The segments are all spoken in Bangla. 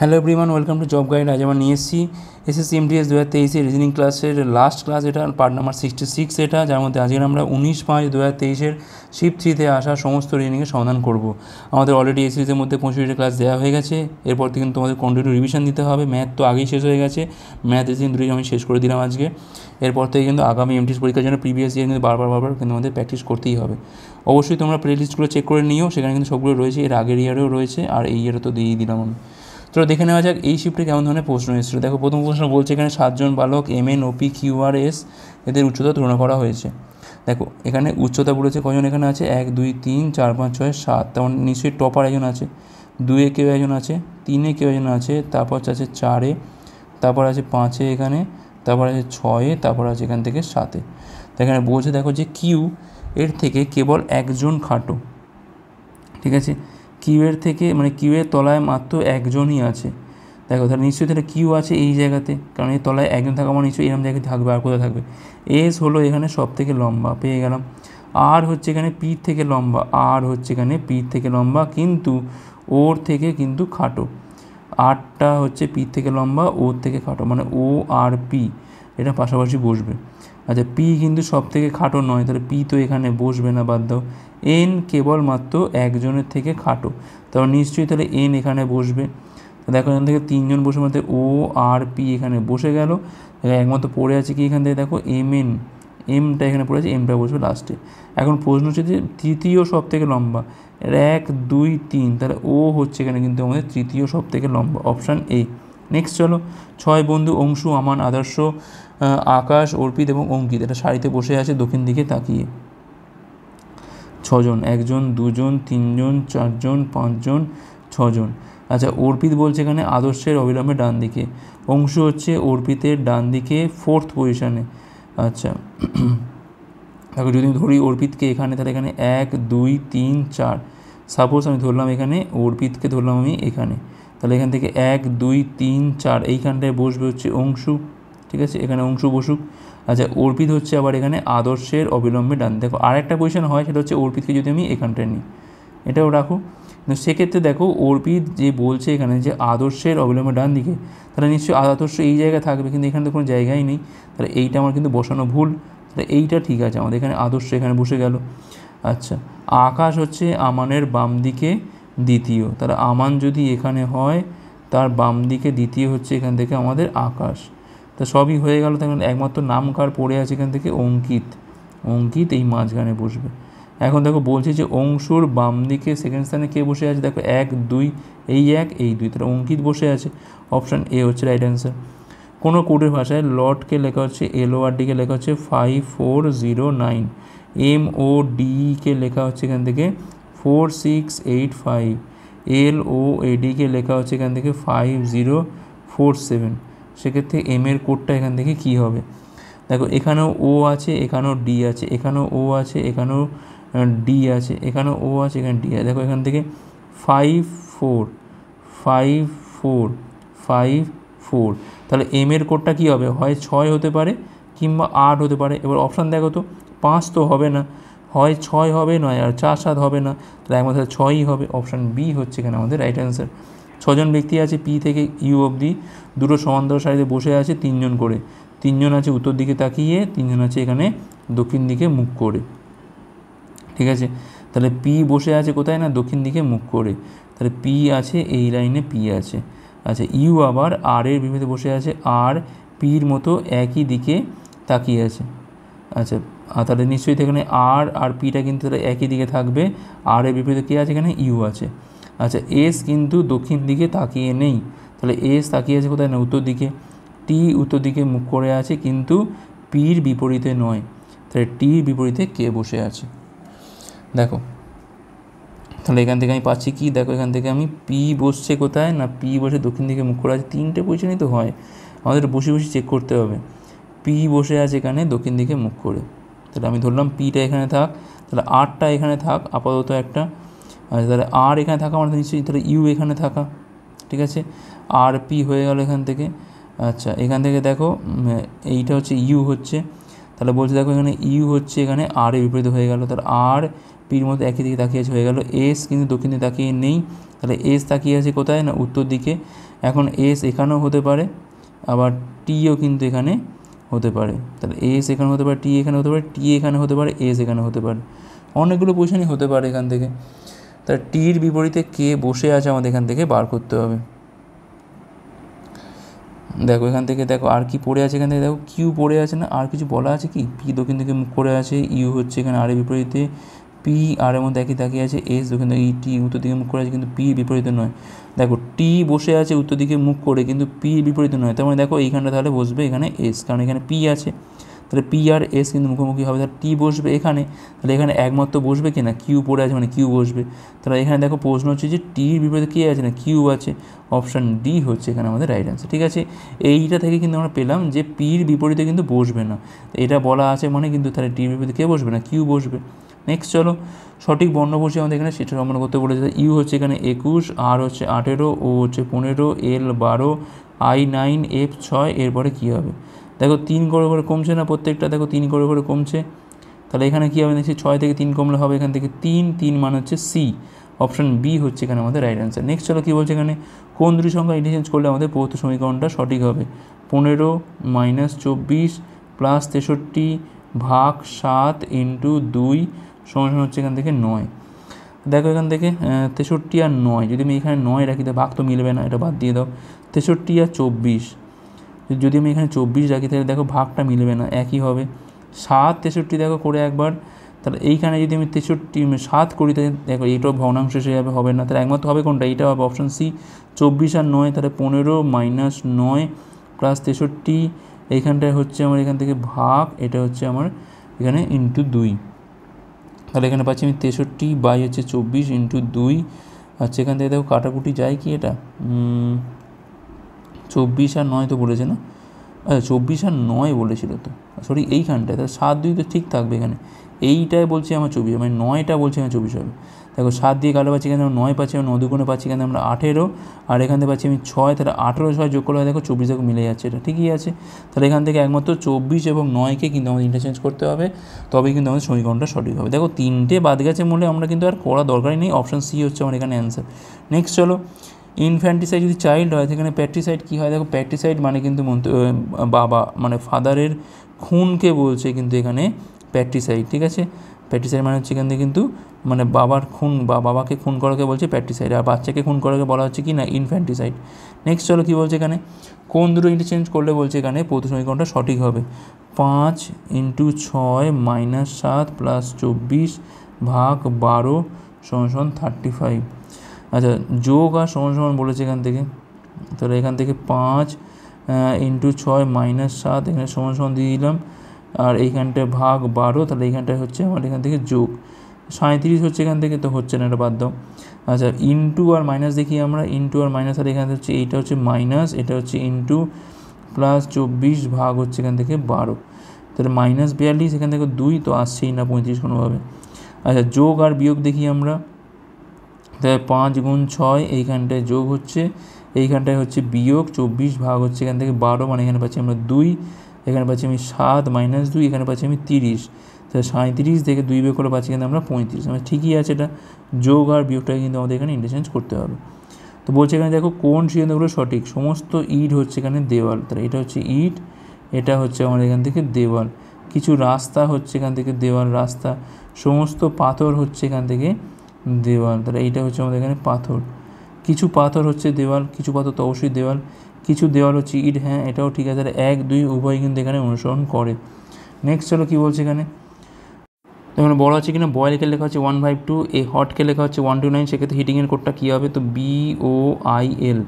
Hello everyone, welcome to job guide. আজ আমরা নিয়ে এসেছি এসএসসি এমটিএস 2023 রিজনিং ক্লাসের লাস্ট ক্লাস, এটা পার্ট নাম্বার 66 এটা, যার মধ্যে আজকে আমরা 19/5/2023 শিফট 3-তে আসা সমস্ত রিজনিংয়ের সমাধান করব। আমাদের অলরেডি এই সিরিজের মধ্যে 25টা ক্লাস দেওয়া হয়ে গেছে। এরপর থেকে কিন্তু তোমাদের কন্টিনিউ রিভিশন দিতে হবে। ম্যাথ তো আগেই শেষ হয়ে গেছে, ম্যাথ রিজনিং দুটোই আমি শেষ করে দিলাম আজকে। এরপর থেকে কিন্তু আগামী এমটিএস পরীক্ষার জন্য প্রিভিয়াস ইয়ার কিন্তু বারবার কিন্তু আমাদের প্র্যাকটিস করতেই হবে। অবশ্যই তোমরা প্লে লিস্টগুলো চেক করে নিও, সেখানে কিন্তু সবগুলো রয়েছে, এর আগের ইয়ারেও রয়েছে আর এই ইয়ারও তো দিয়েই দিলাম আমি। তো দেখে নেওয়া যাক এই শিফটে কেমন ধরনের প্রশ্ন এসেছিলো। দেখো, প্রথম প্রশ্ন বলছে এখানে 7 জন বালক MN OP QRS এদের উচ্চতা তুলনা করা হয়েছে। দেখো এখানে উচ্চতা বলেছে কজন এখানে আছে, 1 2 3 4 5 6 7, তেমন নিশ্চয়ই টপার একজন আছে, 2-এ কেউ একজন আছে, 3-এ কেউ একজন আছে, তারপর আছে 4-এ, তারপর আছে 5-এ এখানে, তারপর আছে 6-এ, তারপর আছে এখান থেকে 7-এ। তো এখানে বলছে দেখো যে কিউ এর থেকে কেবল একজন খাটো, ঠিক আছে, কিউ এর থেকে মানে কিউ এর তলায় মাত্র একজনই আছে। দেখো তাহলে নিশ্চয়ই তাহলে কিউ আছে এই জায়গাতে, কারণ এই তলায় একজন থাকা মানে নিশ্চয়ই এরকম জায়গায় থাকবে, আর কোথায় থাকবে। এস হলো এখানে সব থেকে লম্বা, পেয়ে গেলাম। আর হচ্ছে এখানে পির থেকে লম্বা, আর হচ্ছে এখানে পির থেকে লম্বা, কিন্তু ওর থেকে কিন্তু খাটো। আরটা হচ্ছে পির থেকে লম্বা, ওর থেকে খাটো, মানে ও আর পি এটা পাশাপাশি বসবে। আচ্ছা, পি কিন্তু সব থেকে খাটো নয়, তাহলে পি তো এখানে বসবে না, বাদ দাও। এন কেবলমাত্র একজনের থেকে খাটো, তাহলে নিশ্চয়ই তাহলে এন এখানে বসবে। তো দেখো এখান থেকে 3 জন বসে মধ্যে ও আর পি এখানে বসে গেল। একমাত্র পড়ে আছে কি এখান থেকে দেখো MN, এমটা এখানে পড়ে আছে, এমটা বসবে লাস্টে। এখন প্রশ্ন হচ্ছে যে তৃতীয় সব থেকে লম্বা, 1 2 3, তাহলে ও হচ্ছে এখানে কিন্তু আমাদের তৃতীয় সব থেকে লম্বা, অপশান এ। নেক্সট চলো, 6 বন্ধু অংশু, আমান, আদর্শ, আকাশ, অর্পিত এবং অঙ্কিত এটা সারিতে বসে আছে দক্ষিণ দিকে তাকিয়ে। 6 জন, 1 জন 2 জন 3 জন 4 জন 5 জন 6 জন। আচ্ছা, অর্পিত বলছে এখানে আদর্শের অবিলম্বে ডান দিকে, অংশু হচ্ছে অর্পিতের ডান দিকে 4th পজিশানে। আচ্ছা দেখো যদি আমি ধরি অর্পিতকে এখানে, তাহলে এখানে 1 2 3 4, সাপোজ আমি ধরলাম এখানে অর্পিতকে ধরলাম আমি এখানে, তাহলে এখান থেকে 1 2 3 4 এইখানটায় বসবে হচ্ছে অংশু, ঠিক আছে, এখানে অংশু বসুক। আচ্ছা, অর্পিত হচ্ছে আবার এখানে আদর্শের অবিলম্বে ডান। দেখো আরেকটা পজিশন হয়, সেটা হচ্ছে অর্পিতকে যদি আমি এখানটায় নিই, এটাও রাখো, কিন্তু সেক্ষেত্রে দেখো অর্পিত যে বলছে এখানে যে আদর্শের অবিলম্বে ডান দিকে, তাহলে নিশ্চয়ই আদর্শ এই জায়গায় থাকবে, কিন্তু এখানে তো কোনো জায়গাই নেই, তাহলে এইটা আমার কিন্তু বসানো ভুল। তাহলে এইটা ঠিক আছে, আমাদের এখানে আদর্শ এখানে বসে গেল। আচ্ছা, আকাশ হচ্ছে আমানের বাম দিকে দ্বিতীয়, তাহলে আমান যদি এখানে হয় তার বাম দিকে দ্বিতীয় হচ্ছে এখান থেকে আমাদের আকাশ। তা সবই হয়ে গেল, তখন একমাত্র নাম কার পড়ে আছে এখান থেকে, অঙ্কিত, অঙ্কিত এই মাঝখানে বসবে। এখন দেখো বলছে যে অংশুর বাম দিকে সেকেন্ড স্থানে কে বসে আছে, দেখো 1 2, এই 1 এই 2, তাহলে অঙ্কিত বসে আছে, অপশান এ হচ্ছে রাইট অ্যান্সার। কোনো কোডের ভাষায় লটকে লেখা হচ্ছে LORDকে লেখা হচ্ছে 5409, MODকে লেখা হচ্ছে এখান থেকে 4685, LOADকে লেখা হচ্ছে এখান থেকে 5047। সেক্ষেত্রে এর কোডটা এখান থেকে কী হবে, দেখো এখানেও ও আছে, এখানেও ডি আছে, এখানেও ও আছে, এখানেও ডি আছে, এখানেও ও আছে, এখানে ডি আছে। দেখো এখান থেকে 545454, তাহলে এর কোডটা কী হবে, হয় 6 হতে পারে কিংবা 8 হতে পারে। এবার অপশান দেখো তো, 5 তো হবে না, হয় 6 হবে, নয় আর 4 7 হবে না, তাহলে একমাত্র 6ই হবে, অপশান বি হচ্ছে এখানে আমাদের রাইট অ্যান্সার। 6 জন ব্যক্তি আছে পি থেকে ইউ অবধি, দুটো সমান্তরাল সারিতে বসে আছে 3 জন করে, 3 জন আছে উত্তর দিকে তাকিয়ে, 3 জন আছে এখানে দক্ষিণ দিকে মুখ করে, ঠিক আছে। তাহলে পি বসে আছে কোথায় না, দক্ষিণ দিকে মুখ করে, তাহলে পি আছে এই লাইনে, পি আছে। আচ্ছা, ইউ আবার আর এর বিপরীতে বসে আছে, আর পির মতো একই দিকে তাকিয়ে আছে। আচ্ছা, তাহলে নিশ্চয়ই এখানে আর পিটা কিন্তু তাহলে একই দিকে থাকবে, আর এর বিপরীতে কে আছে এখানে, ইউ আছে। আচ্ছা, এস কিন্তু দক্ষিণ দিকে তাকিয়ে নেই, তাহলে এস তাকিয়ে আছে কোথায় না, উত্তর দিকে। টি উত্তর দিকে মুখ করে আছে, কিন্তু পির বিপরীতে নয়, তাহলে টির বিপরীতে কে বসে আছে। দেখো তাহলে এখান থেকে আমি পাচ্ছি কি, দেখো এখান থেকে আমি পি বসছে কোথায় না, পি বসে দক্ষিণ দিকে মুখ করে আছে, 3টে পজিশনই তো হয়, আমাদের বসে বসে চেক করতে হবে। পি বসে আছে এখানে দক্ষিণ দিকে মুখ করে, তাহলে আমি ধরলাম পিটা এখানে থাক, তাহলে আরটা এখানে থাক আপাতত একটা। আচ্ছা, তাহলে আর এখানে থাকা মানে নিশ্চয়ই তাহলে ইউ এখানে থাকা, ঠিক আছে, আর পি হয়ে গেল এখান থেকে। আচ্ছা, এখান থেকে দেখো এইটা হচ্ছে ইউ হচ্ছে, তাহলে বলছে দেখো এখানে ইউ হচ্ছে এখানে আর এর বিপরীত হয়ে গেল, তাহলে আর পির মধ্যে একই দিকে তাকিয়ে আছে হয়ে গেল। এস কিন্তু দক্ষিণ দিকে তাকিয়ে নেই, তাহলে এস তাকিয়ে আছে কোথায় না, উত্তর দিকে। এখন এস এখানেও হতে পারে, আবার টিও কিন্তু এখানে হতে পারে। তাহলে এস এখানে হতে পারে, টি এখানে হতে পারে, টি এখানে হতে পারে, এস এখানে হতে পারে, অনেকগুলো পজিশনই হতে পারে এখান থেকে। তাহলে টির বিপরীতে কে বসে আছে আমাদের এখান থেকে বার করতে হবে। দেখো এখান থেকে দেখো আর কি পড়ে আছে, এখান থেকে দেখো কিউ পড়ে আছে না, আর কিছু বলা আছে কি? পি দক্ষিণ দিকে মুখ করে আছে, ইউ হচ্ছে এখানে আর এর বিপরীতে, পি আর এর মধ্যে একই তাকিয়ে আছে, এস দক্ষিণ দিকে, টি উত্তর দিকে মুখ করে আছে কিন্তু পি বিপরীতে নয়। দেখো টি বসে আছে উত্তর দিকে মুখ করে কিন্তু পি বিপরীতে নয়, তার মানে দেখো এইখানটা তাহলে বসবে এখানে এস, কারণ এখানে পি আছে। তাহলে পি আর এস কিন্তু মুখোমুখি হবে, তাহলে টি বসবে এখানে, তাহলে এখানে একমাত্র বসবে কি না, কিউ পড়ে আছে মানে কিউ বসবে। তাহলে এখানে দেখো প্রশ্ন হচ্ছে যে টির বিপরীতে কে আছে না, কিউ আছে, অপশান ডি হচ্ছে এখানে আমাদের রাইট অ্যান্সার। ঠিক আছে, এইটা থেকে কিন্তু আমরা পেলাম যে পির বিপরীতে কিন্তু বসবে না, এটা বলা আছে মানে কিন্তু তাহলে টির বিপরীতে কে বসবে না, কিউ বসবে। নেক্সট চলো সঠিক বর্ণ বসে আমাদের এখানে সেটা সম্পন্ন করতে বলেছে। ইউ হচ্ছে এখানে 21, আর হচ্ছে 18, ও হচ্ছে 15, এল 12, আই 9, এফ 6, এরপরে কী হবে? দেখো 3 করে করে কমছে না প্রত্যেকটা, দেখো 3 করে করে কমছে, তাহলে এখানে কী হবে দেখছি 6 থেকে 3 কমলে হবে এখান থেকে 3 মানে হচ্ছে সি, অপশান বি হচ্ছে এখানে আমাদের রাইট অ্যান্সার। নেক্সট চলো কী বলছে এখানে, কোন দুটি সংখ্যা ইন্টারচেঞ্জ করলে আমাদের প্রদত্ত সমীকরণটা সঠিক হবে? 15 - 24 + 63 ভাগ 7 × 2 সমান হচ্ছে এখান থেকে 9। দেখো এখান থেকে 63 আর 9, যদি আমি এখানে 9 রাখি তো ভাগ তো মিলবে না, এটা বাদ দিয়ে দাও। 63 আর 24, যদি আমি এখানে 24 রাখি তাহলে দেখো ভাগটা মিলবে না, একই হবে। 7 63 দেখো করে একবার, তাহলে এইখানে যদি আমি 63 7 করি তাহলে দেখো এইটাও ভগ্নাংশ এসে যাবে, হবে না, তাহলে একমাত্র হবে কোনটা, এইটা হবে অপশান সি 24 আর 9, তাহলে 15 - 9 + 63, এইখানটায় হচ্ছে আমার এখান থেকে ভাগ, এটা হচ্ছে আমার এখানে × 2, তাহলে এখানে পাচ্ছি আমি 63/24 × 2। আচ্ছা এখান থেকে দেখো কাটাকুটি যায় কি, এটা 24 আর 9 তো বলেছে না, আচ্ছা 24 আর 9 বলেছিল তো, সরি এইখানটায়, তাহলে 7 2 তো ঠিক থাকবে এখানে, এইটাই বলছি আমার 24, মানে 9টা বলছি আমার 24 হবে। দেখো 7 দিয়ে কালো পাচ্ছি, এখানে আমরা 9 পাচ্ছি, আমরা 9 দুগুণে পাচ্ছি এখানে আমরা 18, আর এখান থেকে পাচ্ছি আমি 6, তাহলে 18 6 যোগ করলে দেখো 24 দেখো মিলে যাচ্ছে, এটা ঠিকই আছে। তাহলে এখান থেকে একমাত্র 24 এবং 9কে কিন্তু আমাদের ইন্টারচেঞ্জ করতে হবে, তবেই কিন্তু আমাদের সমীকরণটা সঠিক হবে। দেখো 3টে বাদ গেছে বলে আমরা কিন্তু আর করা দরকারই নেই, অপশান সি হচ্ছে আমার এখানে অ্যান্সার। নেক্সট চলো, ইনফ্যান্টিসাইড যদি চাইল্ড হয় সেখানে প্যাট্রিসাইড কী হয়? দেখো প্যাট্রিসাইড মানে কিন্তু বাবা মানে ফাদারের খুনকে বলছে কিন্তু এখানে প্যাট্রিসাইড, ঠিক আছে। প্যাট্রিসাইড মানে হচ্ছে এখান থেকে কিন্তু মানে বাবার খুন বা বাবাকে খুন করাকে বলছে প্যাট্রিসাইড, আর বাচ্চাকে খুন করাকে বলা হচ্ছে কি না ইনফ্যান্টিসাইড। নেক্সট চলো কী বলছে এখানে, কোন দুটো ইন্টারচেঞ্জ করলে বলছে এখানে প্রথম সমীকরণটা সঠিক হবে? 5 × 6 - 7 + 24 ভাগ 12 = 35। আচ্ছা যোগ আর সমান বলেছে এখান থেকে, তাহলে এখান থেকে 5 × 6 - 7 এখানে সমান দিয়ে দিলাম, আর এইখানটায় ভাগ 12, তাহলে এইখানটায় হচ্ছে আমার এখান থেকে যোগ 37 হচ্ছে এখান থেকে, তো হচ্ছে না, এটা বাদ দাও। আচ্ছা ইন্টু আর মাইনাস দেখি আমরা, ইন্টু আর মাইনাস, আর এখানে হচ্ছে এইটা হচ্ছে মাইনাস, এটা হচ্ছে ইন্টু, প্লাস 24 ভাগ হচ্ছে এখান থেকে 12, তাহলে -42 এখান থেকে 2 তো আসছেই না 35 কোনোভাবে। আচ্ছা যোগ আর বিয়োগ দেখি আমরা, তাহলে 5 × 6 এইখানটায় যোগ হচ্ছে, এইখানটায় হচ্ছে বিয়োগ, 24 ভাগ হচ্ছে এখান থেকে 12, মানে এখানে পাচ্ছি আমরা 2, এখানে পাচ্ছি আমি 7 - 2, এখানে পাচ্ছি আমি 30, তাহলে 37 থেকে 2 বিয়োগ করে পাচ্ছি কিন্তু আমরা 35, মানে ঠিকই আছে, এটা যোগ আর বিয়োগটাকে কিন্তু আমাদের এখানে ইন্টারচেঞ্জ করতে হবে। তো বলছে এখানে দেখো কোন সিদ্ধান্তগুলো সঠিক, সমস্ত ইট হচ্ছে এখানে দেওয়াল, তাহলে এটা হচ্ছে ইট, এটা হচ্ছে আমাদের এখান থেকে দেওয়াল, কিছু রাস্তা হচ্ছে এখান থেকে দেওয়াল রাস্তা, সমস্ত পাথর হচ্ছে এখান থেকে দেওয়াল, তাহলে এইটা হচ্ছে আমাদের এখানে পাথর, কিছু পাথর হচ্ছে দেওয়াল, কিছু পাথর তো অবশ্যই দেওয়াল, কিছু দেওয়াল হচ্ছে ইট, হ্যাঁ এটাও ঠিক আছে, তাহলে 1 2 উভয় কিন্তু এখানে অনুসরণ করে। নেক্সট চলো কী বলছে এখানে, তো এখানে বড় আছে কিনা, বয়েলকে লেখা হচ্ছে 152, এই হটকে লেখা হচ্ছে 129, সেক্ষেত্রে হিটিংয়ের কোডটা কী হবে? তো BOIL,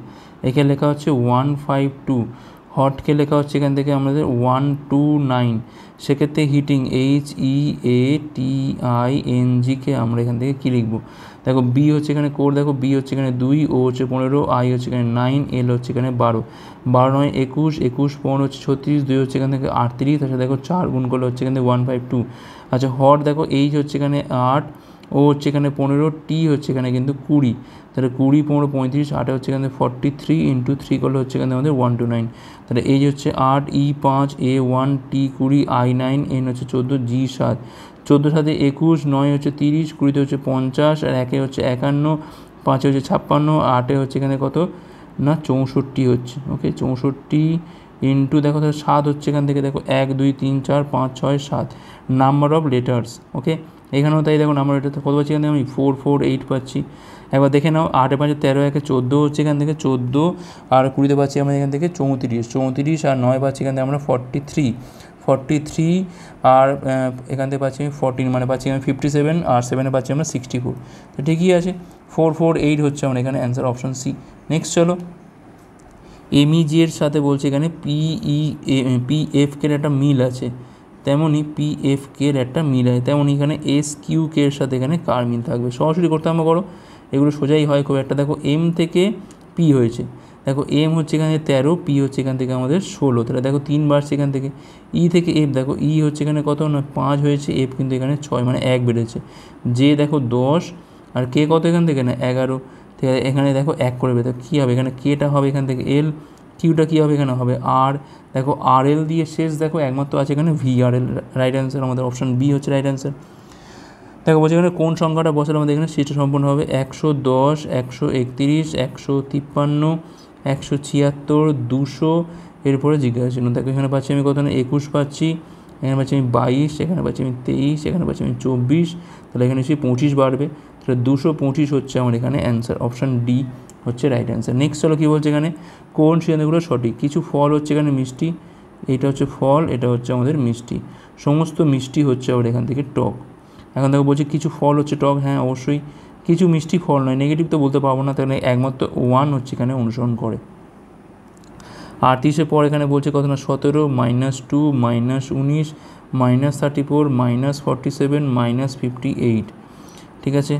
এখানে লেখা হচ্ছে 152, হটকে লেখা হচ্ছে এখান থেকে আমাদের 129, সেক্ষেত্রে হিটিং HEATING আমরা এখান থেকে কী লিখবো? দেখো বি হচ্ছে এখানে কোড, দেখো বি হচ্ছে এখানে 2, ও হচ্ছে 15, আই হচ্ছে এখানে 9, এল হচ্ছে এখানে 12, 12 9 21, 21 15 হচ্ছে 36, 2 হচ্ছে এখান থেকে 38, তাছাড়া দেখো 4 গুণ করলে হচ্ছে এখান থেকে 152। আচ্ছা হট দেখো এইচ হচ্ছে এখানে 8, ও হচ্ছে এখানে 15, টি হচ্ছে এখানে কিন্তু 20, তাহলে 20 15 35, 8 হচ্ছে এখানে 43 × 3 করলে হচ্ছে এখানে আমাদের 129, তাহলে এইচ হচ্ছে 8, ই 5, এ 1, টি 20, আই 9, এন হচ্ছে 14, জি 7, 14 7 21, 9 হচ্ছে 30, 20 হচ্ছে 50, আর 1 হচ্ছে 51, 5 হচ্ছে 56, 8 হচ্ছে এখানে কত না 64 হচ্ছে। ওকে 64 ইন্টু দেখো তাহলে 7 হচ্ছে এখান থেকে, দেখো 1 2 3 4 5 6 7 নাম্বার অফ লেটার্স। ওকে এখানেও তাই দেখো নাম্বার লেটার কত পাচ্ছি এখান থেকে আমি 4 4 8 পাচ্ছি। একবার দেখে নাও 8 5 13 1 14 হচ্ছে এখান থেকে 14, আর 20তে পাচ্ছি আমরা এখান থেকে 34 34, আর 9 পাচ্ছি এখান থেকে আমরা 43 43, আর এখান থেকে পাচ্ছি আমি 14 মানে পাচ্ছি আমি 57, আর 7-এ পাচ্ছি আমরা 64। তো ঠিকই আছে 4 4 8 হচ্ছে আমার এখানে অ্যান্সার অপশন সি। নেক্সট চলো, এমইজি এর সাথে বলছে এখানে পিএফকে এর একটা মিল আছে, তেমনই পিএফকে এর একটা মিল আছে, তেমনই এখানে এসকিউকে এর সাথে এখানে কার মিল থাকবে। সরাসরি করতে আমরা করো, এগুলো সোজাই হয় খুব একটা। দেখো এম থেকে পি হয়েছে, দেখো এম হচ্ছে এখানে 13, পি হচ্ছে এখান থেকে আমাদের 16, তাহলে দেখো 3 বাড়ছে এখান থেকে। ই থেকে এফ, দেখো ই হচ্ছে এখানে কত না 5 হয়েছে, এফ কিন্তু এখানে 6 মানে 1 বেড়েছে। যে দেখো 10, আর কে কত এখান থেকে না 11, ঠিক আছে এখানে দেখো 1 করে বেরোবে, কী হবে এখানে কেটা হবে এখান থেকে এল, কিউটা কী হবে এখানে হবে আর, দেখো আর এল দিয়ে শেষ, দেখো একমাত্র আছে এখানে ভি আর এল, রাইট অ্যান্সার আমাদের অপশান বি হচ্ছে রাইট অ্যান্সার। দেখো বলছে এখানে কোন সংখ্যাটা বসালে আমাদের এখানে সেটা সম্পূর্ণ হবে 110 131 153 176 200, এরপরে জিজ্ঞাসা ছিল। দেখো এখানে পাচ্ছি আমি কত না 21 পাচ্ছি, এখানে পাচ্ছি আমি 22, এখানে পাচ্ছি আমি 23, এখানে পাচ্ছি আমি 24, তাহলে এখানে এসে 25 বাড়বে, তাহলে 225 হচ্ছে আমার এখানে অ্যান্সার অপশান ডি হচ্ছে রাইট অ্যান্সার। নেক্সট চলো কী বলছে এখানে, কোন সিদ্ধান্তগুলো সঠিক। কিছু ফল হচ্ছে এখানে মিষ্টি, এটা হচ্ছে ফল, এটা হচ্ছে আমাদের মিষ্টি, সমস্ত মিষ্টি হচ্ছে আবার এখান থেকে টক। এখন দেখো বলছি কিছু ফল হচ্ছে টক, হ্যাঁ অবশ্যই, কিছু মিষ্টি ফল নয়, নেগেটিভ তো বলতে পারবো না, তাহলে একমাত্র 1 হচ্ছে এখানে অনুসরণ করে। 38-এর পর এখানে বলছে কত না 17 -2 -19 -34 -47 -58, ঠিক আছে।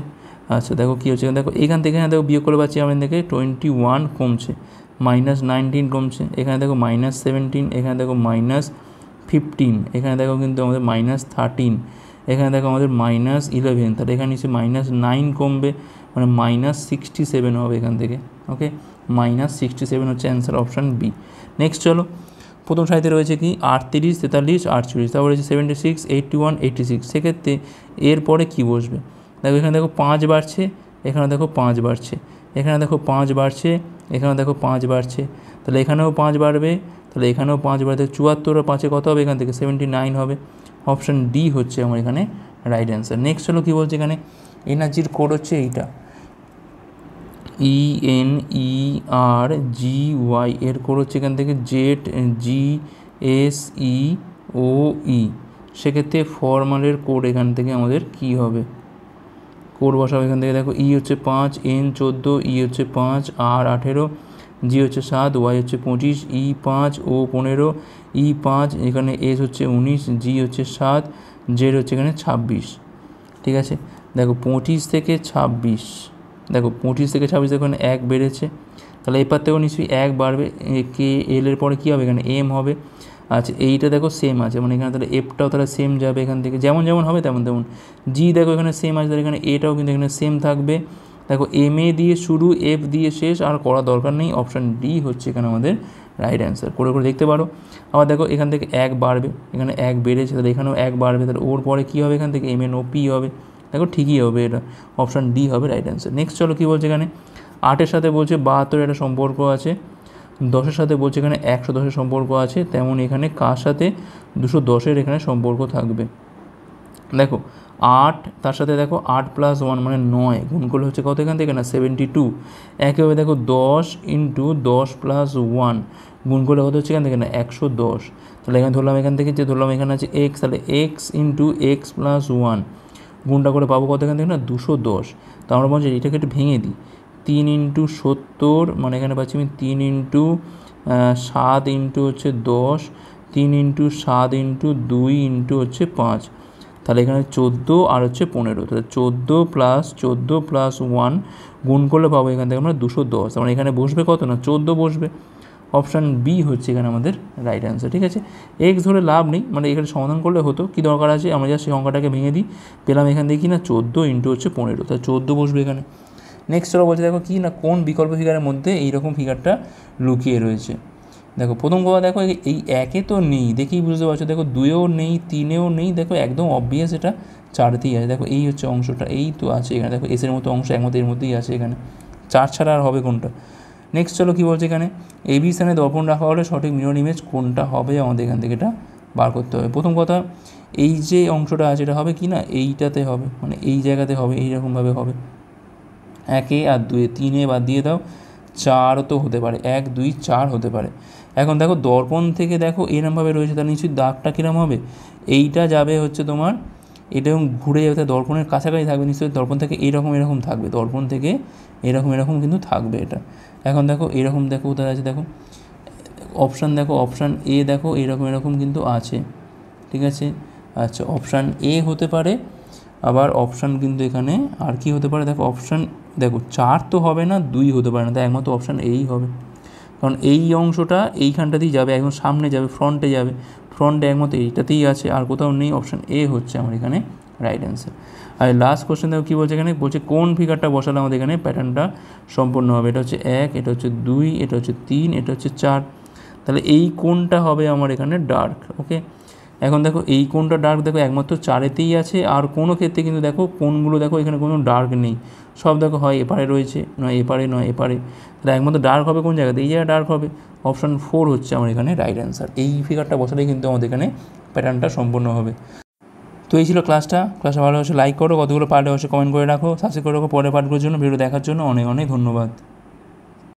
আচ্ছা দেখো কী হচ্ছে, দেখো এখান থেকে দেখো বিয়োগ করে পাচ্ছি আমাদের দেখে 21 কমছে, -19 কমছে, এখানে দেখো -17, এখানে দেখো -15, এখানে দেখো কিন্তু আমাদের -13, এখানে দেখো আমাদের -11, তাহলে এখানে নিচে -9 কমবে মানে -67 হবে এখান থেকে। ওকে -67 হচ্ছে অ্যান্সার অপশান বি। নেক্সট চলো, প্রথম সারিতে রয়েছে কি 38 43 48, তারপর রয়েছে 76 81 86, সেক্ষেত্রে এরপরে কী বসবে। দেখো এখানে দেখো 5 বাড়ছে, এখানে দেখো 5 বাড়ছে, এখানে দেখো 5 বাড়ছে, এখানে দেখো 5 বাড়ছে, তাহলে এখানেও 5 বাড়বে, তাহলে এখানেও 5 বাড়বে, 74 আর 5-এ কত হবে এখান থেকে 79 হবে, অপশান ডি হচ্ছে আমার এখানে রাইট অ্যান্সার। নেক্সট হলো কী বলছে এখানে, এনার্জির কোড হচ্ছে এইটা ENERGY, এর কোড হচ্ছে এখান থেকে ZGSEOE, সেক্ষেত্রে ফরমালের কোড এখান থেকে আমাদের কি হবে, কোড বসাবো এখান থেকে। দেখো ই হচ্ছে 5, N 14, ই হচ্ছে 5, আর 18, জি হচ্ছে 7, ওয়াই হচ্ছে 25, ই 5, ও 15, ই 5, এখানে এস হচ্ছে 19, জি হচ্ছে 7, জেড হচ্ছে এখানে 26, ঠিক আছে। দেখো 25 থেকে 26, দেখো 25 থেকে 26 এখানে 1 বেড়েছে, তাহলে এপার থেকেও নিশ্চয়ই 1 বাড়বে, কে এল এর পরে কী হবে এখানে এম হবে। আচ্ছা এইটা দেখো সেম আছে, মানে এখানে তাহলে এফটাও তাহলে সেম যাবে এখান থেকে, যেমন যেমন হবে তেমন তেমন। জি দেখো এখানে সেম আছে, তাহলে এখানে এটাও কিন্তু এখানে সেম থাকবে। দেখো এম এ দিয়ে শুরু, এফ দিয়ে শেষ, আর করা দরকার নেই, অপশান ডি হচ্ছে এখানে আমাদের রাইট অ্যান্সার। করে করে দেখতে পারো। আবার দেখো এখান থেকে 1 বাড়বে, এখানে 1 বেড়েছে, তাহলে এখানেও 1 বাড়বে, তাহলে ওর পরে কী হবে এখান থেকে এম এন ও পি হবে, দেখো ঠিকই হবে, এটা অপশান ডি হবে রাইট অ্যান্সার। নেক্সট চলো কী বলছে এখানে, 8-এর সাথে বলছে 72 একটা সম্পর্ক আছে, 10-এর সাথে বলছে এখানে 110-এর সম্পর্ক আছে, তেমন এখানে কার সাথে 210-এর এখানে সম্পর্ক থাকবে। দেখো 8, তার সাথে দেখো 8 + 1 মানে 9, গুণ করলে হচ্ছে কত এখান থেকে না 72। একইভাবে দেখো 10 × 10 + 1 গুণ করলে কত হচ্ছে এখান থেকে না 110, তাহলে এখানে ধরলাম এখান থেকে যে ধরলাম এখানে আছে x, তাহলে x × x + 1 গুণটা করে পাবো কত এখান থেকে না 210। তো আমরা বলছি এটাকে একটু ভেঙে দিই, 3 × 70 মানে এখানে পাচ্ছি আমি 3 × 7 × হচ্ছে 10, 3 × 7 × 2 × হচ্ছে 5, তাহলে এখানে 14 আর হচ্ছে 15, তাহলে 14 + 14 + 1 গুণ করলে পাবো এখান থেকে আমরা 210, মানে এখানে বসবে কত না 14 বসবে, অপশান বি হচ্ছে এখানে আমাদের রাইট অ্যান্সার। ঠিক আছে, এক্স ধরে লাভ নেই, মানে এখানে সমাধান করলে হতো, কী দরকার আছে আমরা যা সেই সংখ্যাটাকে ভেঙে দিই, পেলাম এখান থেকে কি না 14 × হচ্ছে 15, তাহলে 14 বসবে এখানে। নেক্সট চলো বলছে দেখো কি না কোন বিকল্প ফিগারের মধ্যে এইরকম ফিগারটা লুকিয়ে রয়েছে। দেখো প্রথম কথা দেখো এই 1-এ তো নেই, দেখেই বুঝতে পারছো, দেখো 2-এও নেই, 3-এও নেই, দেখো একদম অবভিয়াস এটা 4-তেই আছে। দেখো এই হচ্ছে অংশটা, এই তো আছে এখানে, দেখো এসের মতো অংশ একমতো এর মধ্যেই আছে এখানে, 4 ছাড়া আর হবে কোনটা। নেক্সট চলো কী বলছে এখানে, এবি স্থানে দর্পণ রাখা হলে সঠিক মিরর ইমেজ কোনটা হবে আমাদের এখান থেকে এটা বার করতে হবে। প্রথম কথা, এই যে অংশটা আছে এটা হবে কি না, এইটাতে হবে, মানে এই জায়গাতে হবে, এইরকমভাবে হবে। 1 আর 2 3 বাদ দিয়ে দাও, 4 তো হতে পারে, 1 2 4 হতে পারে। এখন দেখো দর্পণ থেকে দেখো এরমভাবে রয়েছে, তাহলে নিশ্চয়ই দাগটা কীরকম হবে, এইটা যাবে হচ্ছে তোমার, এটা এবং ঘুরে যাবে, তাহলে দর্পণের কাছাকাছি থাকবে নিশ্চয়ই, দর্পণ থেকে এরকম থাকবে, দর্পণ থেকে এরকম কিন্তু থাকবে এটা। এখন দেখো এরকম, দেখো কোথায় আছে দেখো, অপশান দেখো, অপশান এ দেখো এরকম কিন্তু আছে, ঠিক আছে। আচ্ছা, অপশান এ হতে পারে, আবার অপশান কিন্তু এখানে আর কি হতে পারে দেখো, অপশান দেখো 4 তো হবে না, 2 হতে পারে না, তাই একমাত্র অপশান এই হবে, কারণ এই অংশটা এইখানটাতেই যাবে, একদম সামনে যাবে, ফ্রন্টে যাবে, ফ্রন্টে একমাত্র এইটাতেই আছে, আর কোথাও নেই। অপশান এ হচ্ছে আমার এখানে রাইট অ্যান্সার। আর লাস্ট কোশ্চেন দেখো কী বলছে এখানে, বলছে কোন ফিগারটা বসালে আমাদের এখানে প্যাটার্নটা সম্পূর্ণ হবে। এটা হচ্ছে 1, এটা হচ্ছে 2, এটা হচ্ছে 3, এটা হচ্ছে 4, তাহলে এই কোনটা হবে আমার এখানে ডার্ক। ওকে, এখন দেখো এই কোনটা ডার্ক, দেখো একমাত্র 4-এতেই আছে, আর কোনো ক্ষেত্রে কিন্তু দেখো কোনগুলো দেখো এখানে কোনো ডার্ক নেই, সব দেখো হয় এপারে রয়েছে, নয় এপারে, নয় এপারে, তাহলে একমাত্র ডার্ক হবে কোন জায়গাতে, এই জায়গায় ডার্ক হবে। অপশান 4 হচ্ছে আমার এখানে রাইট অ্যান্সার। এই ফিগারটা বসালেই কিন্তু আমাদের এখানে প্যাটার্নটা সম্পূর্ণ হবে। তো এই ছিল ক্লাসটা ভালো হচ্ছে লাইক করো, কতগুলো পার্টে হচ্ছে কমেন্ট করে রাখো, সাবস্ক্রাইব করে রাখো পরের পার্টগুলোর জন্য। ভিডিও দেখার জন্য অনেক অনেক ধন্যবাদ।